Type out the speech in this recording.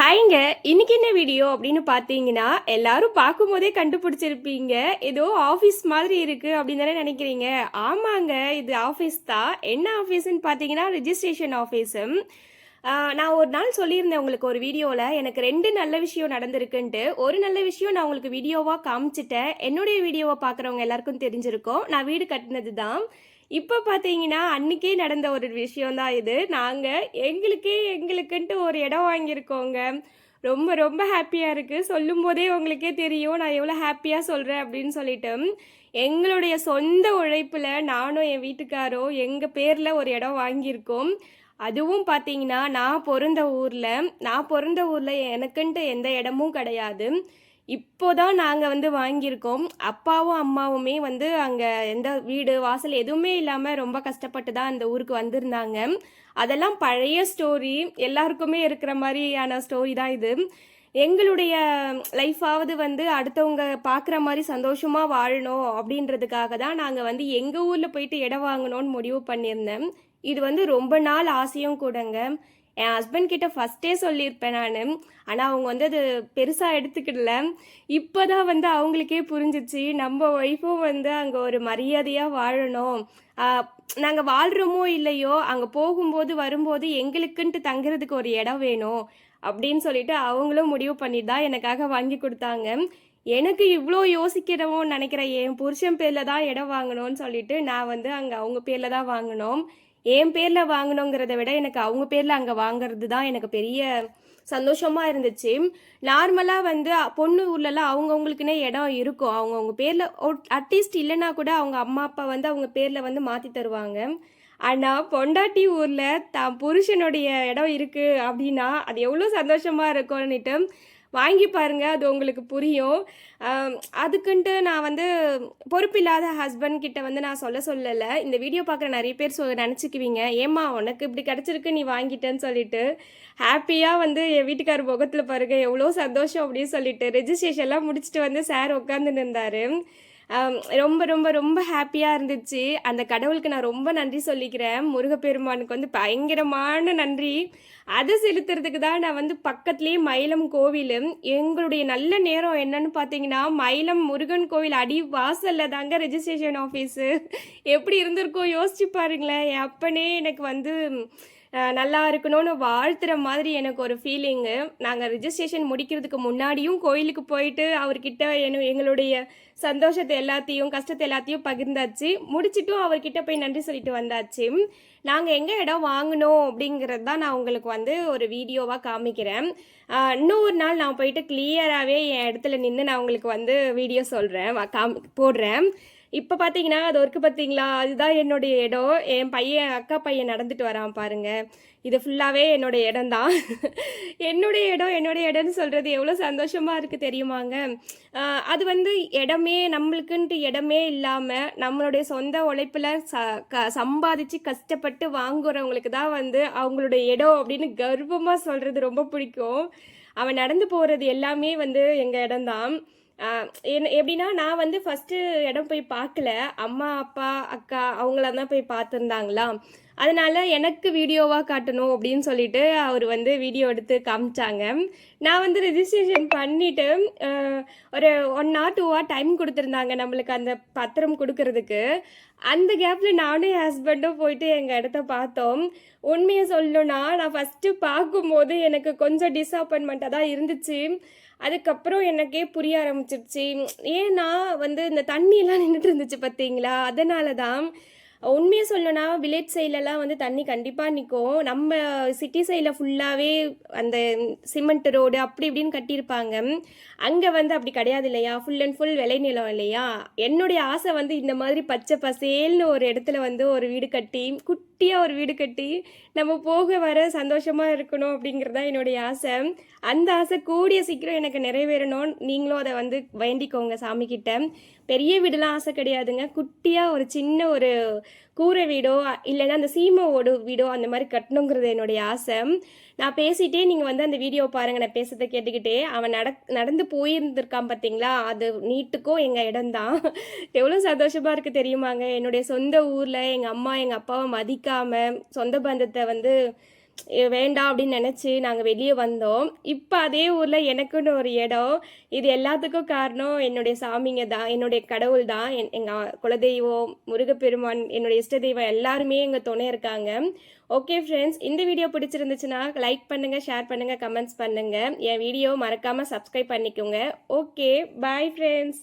ஹாய்ங்க. இன்னைக்கு என்ன வீடியோ அப்படின்னு பார்த்தீங்கன்னா, எல்லாரும் பார்க்கும்போதே கண்டுபிடிச்சிருப்பீங்க. ஏதோ ஆஃபீஸ் மாதிரி இருக்கு அப்படின்னு தானே நினைக்கிறீங்க. ஆமாங்க, இது ஆஃபீஸ் தான். என்ன ஆஃபீஸ்ன்னு பார்த்தீங்கன்னா, ரிஜிஸ்ட்ரேஷன் ஆஃபீஸு. நான் ஒரு நாள் சொல்லியிருந்தேன் உங்களுக்கு ஒரு வீடியோவில், எனக்கு 2 நல்ல விஷயம் நடந்திருக்குன்ட்டு. ஒரு நல்ல விஷயம் நான் உங்களுக்கு வீடியோவாக காமிச்சிட்டேன். என்னுடைய வீடியோவை பார்க்குறவங்க எல்லாருக்கும் தெரிஞ்சிருக்கும். நான் வீடு கட்டினது தான். இப்போ பார்த்தீங்கன்னா, அன்னைக்கே நடந்த ஒரு விஷயம் தான் இது. நாங்க எங்களுக்குன்ட்டு ஒரு இடம் வாங்கியிருக்கோங்க. ரொம்ப ரொம்ப ஹாப்பியா இருக்கு. சொல்லும்போதே உங்களுக்கே தெரியும், நான் எவ்வளோ ஹாப்பியா சொல்றேன் அப்படின்னு சொல்லிட்டு. எங்களுடைய சொந்த உழைப்புல நானும் என் வீட்டுக்காரும் எங்க பேர்ல ஒரு இடம் வாங்கியிருக்கோம். அதுவும் பார்த்தீங்கன்னா, நான் பொறந்த ஊர்ல எனக்குன்ட்டு எந்த இடமும் கிடையாது. இப்போதான் நாங்க வந்து வாங்கியிருக்கோம். அப்பாவும், அம்மாவுமே வந்து அங்க எந்த வீடு, வாசல் எதுவுமே இல்லாம ரொம்ப கஷ்டப்பட்டு தான் அந்த ஊருக்கு வந்திருந்தாங்க. அதெல்லாம் பழைய ஸ்டோரி. எல்லாருக்குமே இருக்கிற மாரியான ஸ்டோரி தான் இது. எங்களுடைய லைஃபாவது வந்து அடுத்தவங்க பார்க்குற மாரி சந்தோஷமா வாழணும் அப்படின்றதுக்காக தான் நாங்க வந்து எங்க ஊர்ல போயிட்டு இடம் வாங்கணும்னு முடிவு பண்ணியிருந்தேன். இது வந்து ரொம்ப நாள் ஆசையும் கூடங்க. என் ஹஸ்பண்ட் கிட்ட ஃபர்ஸ்ட்டே சொல்லியிருப்பேன் நானு. ஆனா அவங்க வந்து அது பெருசா எடுத்துக்கிடல. இப்பதான் வந்து அவங்களுக்கே புரிஞ்சிச்சு. நம்ம ஒய்ஃபும் வந்து அங்க ஒரு மரியாதையா வாழணும். ஆ நாங்க வாழ்றோமோ இல்லையோ, அங்க போகும்போது, வரும்போது எங்களுக்குன்ட்டு தங்குறதுக்கு ஒரு இடம் வேணும். அப்படின்னு சொல்லிட்டு அவங்களும் முடிவு பண்ணிட்டு தான் எனக்காக வாங்கி குடுத்தாங்க. எனக்கு இவ்ளோ யோசிக்கிறோம்னு நெனைக்கிற என் புருஷன் பேர்ல தான் இடம் வாங்கணும்னு சொல்லிட்டு, நான் வந்து அங்க அவங்க பேர்ல தான் வாங்குனோம். என் பேர்ல வாங்கணுங்கிறத விட, எனக்கு அவங்க பேர்ல அங்க வாங்குறது தான் எனக்கு பெரிய சந்தோஷமா இருந்துச்சு. நார்மலா வந்து பொண்ணு ஊர்லலாம் அவங்கவங்களுக்குன்னே இடம் இருக்கும். அவங்கவங்க பேர்ல அட்லீஸ்ட் இல்லன்னா கூட அவங்க அம்மா, அப்பா வந்து அவங்க பேர்ல வந்து மாத்தி தருவாங்க. ஆனா, பொண்டாட்டி ஊர்ல தான் புருஷனுடைய இடம் இருக்கு அப்டின்னா, அது எவ்ளோ சந்தோஷமா இருக்கும்னுட்டு வாங்கி பாருங்க. அது உங்களுக்கு புரியும். அ அதுக்குன்ட்டு நான் வந்து பொறுப்பில்லாத ஹஸ்பண்ட் கிட்ட வந்து நான் சொல்லல. இந்த வீடியோ பார்க்குற நெறைய பேர் நெனச்சுக்குவீங்க. "ஏம்மா உனக்கு இப்டி கிடைச்சிருக்கு நீ வாங்கிட்டன்னு" சொல்லிட்டு. ஹாப்பியா வந்து என் வீட்டுக்காரர் முகத்துல பாருங்க எவ்ளோ சந்தோஷம் அப்டின்னு சொல்லிட்டு. ரெஜிஸ்ட்ரேஷன்லாம் முடிச்சுட்டு வந்து சார் உட்காந்துன்னு இருந்தாரு. ரொம்ப ரொம்ப ரொம்ப ஹாப்பியா இருந்துச்சு. அந்த கடவுளுக்கு நான் ரொம்ப நன்றி சொல்லிக்கிறேன். முருகப்பெருமானுக்கு வந்து பயங்கரமான நன்றி. அத செலுத்துறதுக்கு தான் நான் வந்து பக்கத்திலேயே மயிலம் கோவிலு. எங்களுடைய நல்ல நேரம் என்னன்னு பார்த்தீங்கன்னா, மயிலம் முருகன் கோவில் அடி வாசல்ல தாங்க ரெஜிஸ்ட்ரேஷன் ஆஃபீஸு. எப்படி இருந்திருக்கும் யோசிச்சு பாருங்களேன். என் அப்பனே எனக்கு வந்து நல்லா இருக்கணும்னு வாழ்த்துற மாதிரி எனக்கு ஒரு ஃபீலிங்கு. நாங்க ரெஜிஸ்ட்ரேஷன் முடிக்கிறதுக்கு முன்னாடியும் கோயிலுக்கு போயிட்டு அவர்கிட்ட எங்களுடைய சந்தோஷத்த எல்லாத்தையும், கஷ்டத்த எல்லாத்தையும் பகிர்ந்தாச்சு. முடிச்சுட்டும் அவர்கிட்ட போய் நன்றி சொல்லிட்டு வந்தாச்சு. நாங்க எங்க இடம் வாங்குனோம் அப்படிங்கிறது தான் நான் உங்களுக்கு வந்து ஒரு வீடியோவா காமிக்கிறேன். இன்னும் ஒரு நாள் நான் போயிட்டு கிளியராவே என் இடத்துல நின்னு நான் உங்களுக்கு வந்து வீடியோ சொல்றேன். போடுறேன். இப்ப பார்த்தீங்கன்னா, அது இருக்கு பார்த்தீங்களா? அதுதான் என்னுடைய இடம். என் பையன் அக்கா பையன் நடந்துட்டு வரான் பாருங்க. இது ஃபுல்லாவே என்னோட இடம் தான். என்னுடைய இடம்னு சொல்றது எவ்வளோ சந்தோஷமா இருக்கு தெரியுமாங்க? அ அது வந்து நம்மளுக்குன்ட்டு இடமே இல்லாம, நம்மளுடைய சொந்த உழைப்புல சம்பாதிச்சு கஷ்டப்பட்டு வாங்குறவங்களுக்கு தான் வந்து அவங்களுடைய இடம் அப்படின்னு கர்வமா சொல்றது ரொம்ப பிடிக்கும். அவன் நடந்து போறது எல்லாமே வந்து எங்க இடம் தான். அ எப்படின்னா, நான் வந்து ஃபர்ஸ்ட்டு இடம் போய் பார்க்கல. அம்மா, அப்பா, அக்கா அவங்கலாம் தான் போய் பார்த்துருந்தாங்களா. அதனால எனக்கு வீடியோவா காட்டணும் அப்படின்னு சொல்லிட்டு அவரு வந்து வீடியோ எடுத்து காமிச்சாங்க. நான் வந்து ரெஜிஸ்ட்ரேஷன் பண்ணிட்டு, அ ஒரு 1 ஆர் 2 ஹவர் டைம் குடுத்துருந்தாங்க நம்மளுக்கு அந்த பத்திரம் குடுக்கறதுக்கு. அந்த கேப்ல நானும் என் ஹஸ்பண்டும் போயிட்டு எங்க இடத்த பார்த்தோம். உண்மைய சொல்லணும்னா, நான் ஃபர்ஸ்ட்டு பார்க்கும்போது எனக்கு கொஞ்சம் டிஸப்பாயின்ட்மெண்ட்டா தான் இருந்துச்சு. அதுக்கப்புறம் எனக்கே புரிய ஆரம்பிச்சிருச்சு. ஏன்னா வந்து இந்த தண்ணியெல்லாம் நின்னுட்டு இருந்துச்சு பார்த்தீங்களா? அதனால தான். உண்மைய சொல்லணும்னா, வில்லேஜ் சைட்லலாம் வந்து தண்ணி கண்டிப்பா நிக்கும். நம்ம சிட்டி சைட்ல ஃபுல்லாவே அந்த சிமெண்ட் ரோடு அப்படி இப்படின்னு கட்டியிருப்பாங்க. அங்க வந்து அப்படி கிடையாது இல்லையா? ஃபுல் அண்ட் ஃபுல் விளைநிலம் இல்லையா? என்னுடைய ஆசை வந்து இந்த மாதிரி பச்சை பசேல்னு ஒரு இடத்துல வந்து ஒரு வீடு கட்டி, குட்டியா ஒரு வீடு கட்டி, நம்ம போக வர சந்தோஷமா இருக்கணும் அப்படிங்கிறது தான் என்னுடைய ஆசை. அந்த ஆசை கூடிய சீக்கிரம் எனக்கு நிறைவேறணும். நீங்களும் அத வந்து வேண்டிக்கோங்க சாமிகிட்ட. பெரிய வீடுலாம் ஆசை கிடையாதுங்க. குட்டியா ஒரு சின்ன ஒரு கூரை வீடோ, இல்லன்னா அந்த சீமை ஓடு வீடோ அந்த மாரி கட்டணுங்கிறது என்னுடைய ஆசை. நான் பேசிட்டே நீங்க வந்து அந்த வீடியோ பாருங்க. நான் பேசுறத கேட்டுக்கிட்டே. அவன் நடந்து போயிருந்திருக்கான் பார்த்தீங்களா? அது நீட்டுக்கும் எங்க இடம் தான். எவ்வளோ சந்தோஷமா இருக்கு தெரியுமாங்க? என்னுடைய சொந்த ஊர்ல எங்க அம்மா, எங்க அப்பாவ மதிக்காம, சொந்த பந்தத்த வந்து வேண்டாம் அப்படின்னு நினச்சி நாங்கள் வெளியே வந்தோம். இப்போ அதே ஊரில் எனக்குன்னு ஒரு இடம். இது எல்லாத்துக்கும் காரணம் என்னுடைய சாமிங்க தான், என்னுடைய கடவுள் தான். எங்கள் குலதெய்வம், முருகப்பெருமான், என்னுடைய இஷ்ட தெய்வம் எல்லாருமே எங்கள் துணை இருக்காங்க. ஓகே ஃப்ரெண்ட்ஸ், இந்த வீடியோ பிடிச்சிருந்துச்சுன்னா லைக் பண்ணுங்கள், ஷேர் பண்ணுங்கள், கமெண்ட்ஸ் பண்ணுங்கள். என் வீடியோ மறக்காமல் சப்ஸ்கிரைப் பண்ணிக்கோங்க. Okay, bye friends.